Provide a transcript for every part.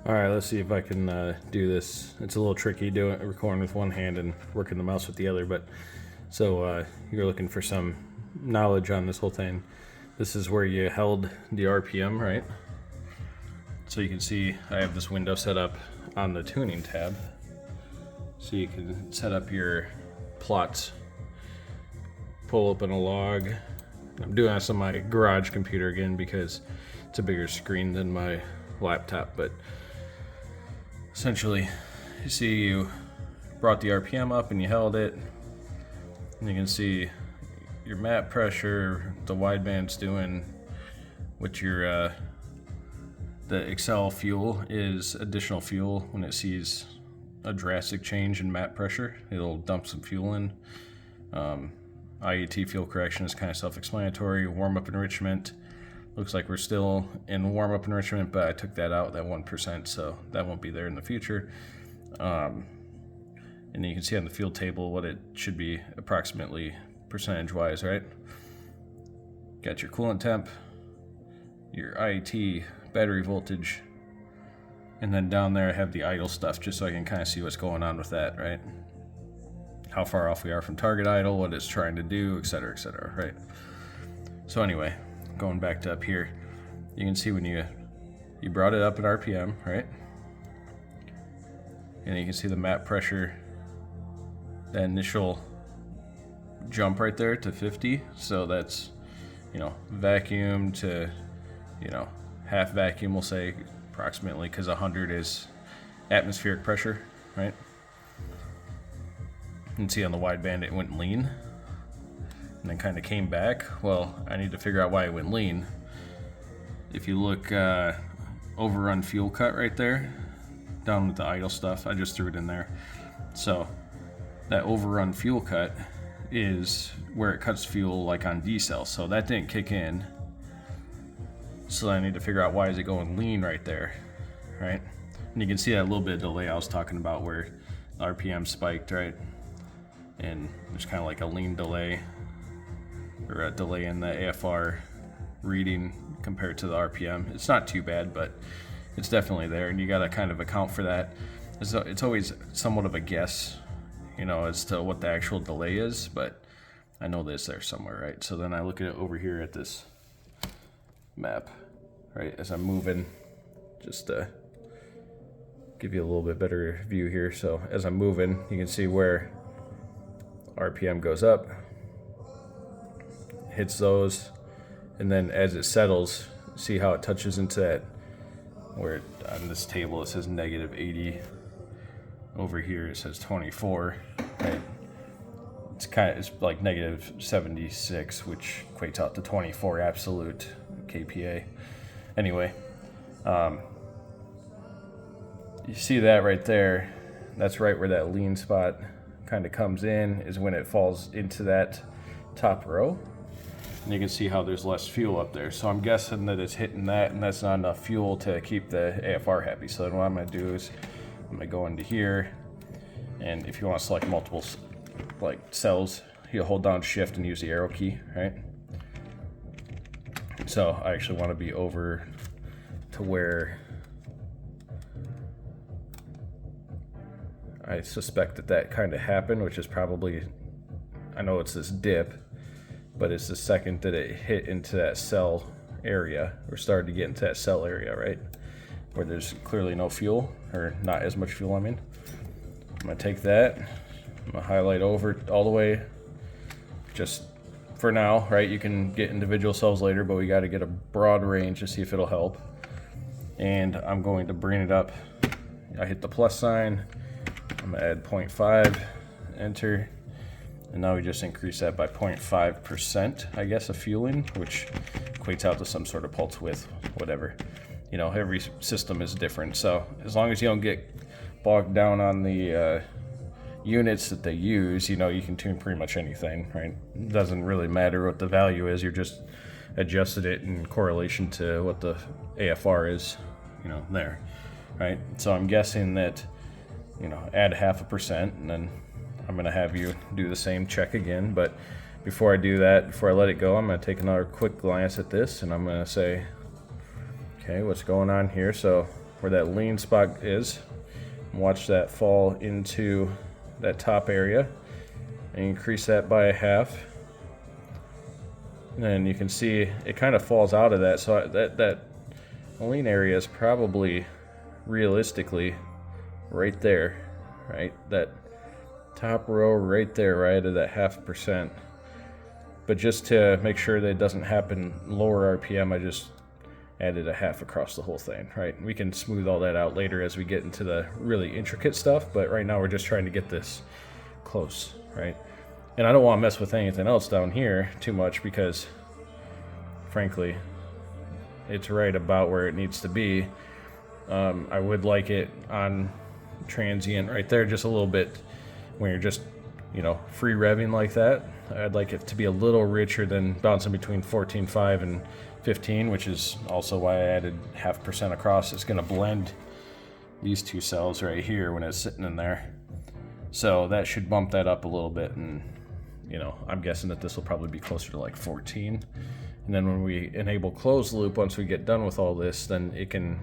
All right, let's see if I can do this. It's a little tricky doing recording with one hand and working the mouse with the other, but so you're looking for some knowledge on this whole thing. This is where you held the RPM, right? So you can see I have this window set up on the tuning tab. So you can set up your plots, pull open a log. I'm doing this on my garage computer again because it's a bigger screen than my laptop, but essentially you see you brought the RPM up and you held it, and you can see your map pressure, the wideband's doing what your the Excel fuel is additional fuel. When it sees a drastic change in map pressure, it'll dump some fuel in. IET fuel correction is kind of self-explanatory. Warm-up enrichment, looks like we're still in warm-up enrichment, but I took that out, that 1%, so that won't be there in the future. And then you can see on the fuel table what it should be approximately percentage-wise, right? Got your coolant temp, your IET, battery voltage, and then down there I have the idle stuff just so I can kind of see what's going on with that, right? How far off we are from target idle, what it's trying to do, etc., right? So anyway, going back to up here, you can see when you brought it up at RPM, right? And you can see the map pressure, that initial jump right there to 50. So that's, vacuum to, half vacuum, we'll say approximately, because 100 is atmospheric pressure, right? You can see on the wideband it went lean and then kind of came back. Well, I need to figure out why it went lean. If you look overrun fuel cut right there, down with the idle stuff, I just threw it in there. So that overrun fuel cut is where it cuts fuel like on decel. So that didn't kick in. So I need to figure out why is it going lean right there, right? And you can see that little bit of delay I was talking about where RPM spiked, right? And there's kind of like a lean delay or a delay in the AFR reading compared to the RPM. It's not too bad, but it's definitely there, and you got to kind of account for that. It's always somewhat of a guess, as to what the actual delay is, but I know this there somewhere, right? So then I look at it over here at this map, right, as I'm moving, just to give you a little bit better view here. So as I'm moving, you can see where RPM goes up, hits those, and then as it settles, see how it touches into that, where on this table it says negative 80, over here it says 24, right? It's like negative 76, which equates out to 24 absolute kPa. Anyway, you see that right there, that's right where that lean spot kind of comes in, is when it falls into that top row. And you can see how there's less fuel up there. So I'm guessing that it's hitting that, and that's not enough fuel to keep the AFR happy. So then what I'm gonna do is I'm gonna go into here, and if you want to select multiple cells, you hold down shift and use the arrow key, right? So I actually want to be over to where I suspect that kind of happened, which is probably, I know it's this dip, but it's the second that it hit into that cell area, or started to get into that cell area, right? Where there's clearly no fuel, or not as much fuel, I mean. I'm gonna take that, I'm gonna highlight over all the way, just for now, right? You can get individual cells later, but we gotta get a broad range to see if it'll help. And I'm going to bring it up. I hit the plus sign, I'm gonna add 0.5, enter. And now we just increase that by 0.5%, I guess, of fueling, which equates out to some sort of pulse width, whatever. Every system is different. So as long as you don't get bogged down on the units that they use, you can tune pretty much anything, right? It doesn't really matter what the value is. You're just adjusted it in correlation to what the AFR is, there, right? So I'm guessing that, add 0.5%, and then I'm gonna have you do the same check again. But before I do that, before I let it go, I'm gonna take another quick glance at this, and I'm gonna say, okay, what's going on here? So where that lean spot is. Watch that fall into that top area and increase that by 1/2. And then you can see it kind of falls out of that. So that lean area is probably realistically right there, right? That top row right there, right at that 0.5%. But just to make sure that it doesn't happen lower RPM, I just added 1/2 across the whole thing, right? We can smooth all that out later as we get into the really intricate stuff, but right now we're just trying to get this close, right? And I don't want to mess with anything else down here too much because, frankly, it's right about where it needs to be. I would like it on transient right there just a little bit when you're just, you know, free revving like that. I'd like it to be a little richer than bouncing between 14.5 and 15, which is also why I added 0.5% across. It's going to blend these two cells right here when it's sitting in there. So that should bump that up a little bit, and you know, I'm guessing that this will probably be closer to like 14. And then when we enable closed loop, once we get done with all this, then it can,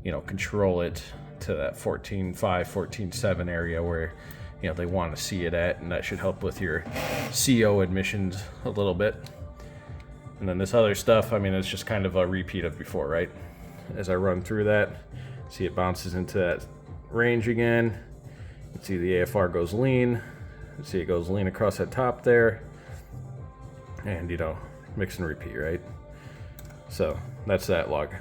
you know, control it to that 14.5, 14.7 area where, you know, they want to see it at, and that should help with your CO emissions a little bit. And then this other stuff, I mean, it's just kind of a repeat of before, right? As I run through that, see it bounces into that range again. You see the AFR goes lean. You see it goes lean across that top there. And, you know, mix and repeat, right? So that's that log.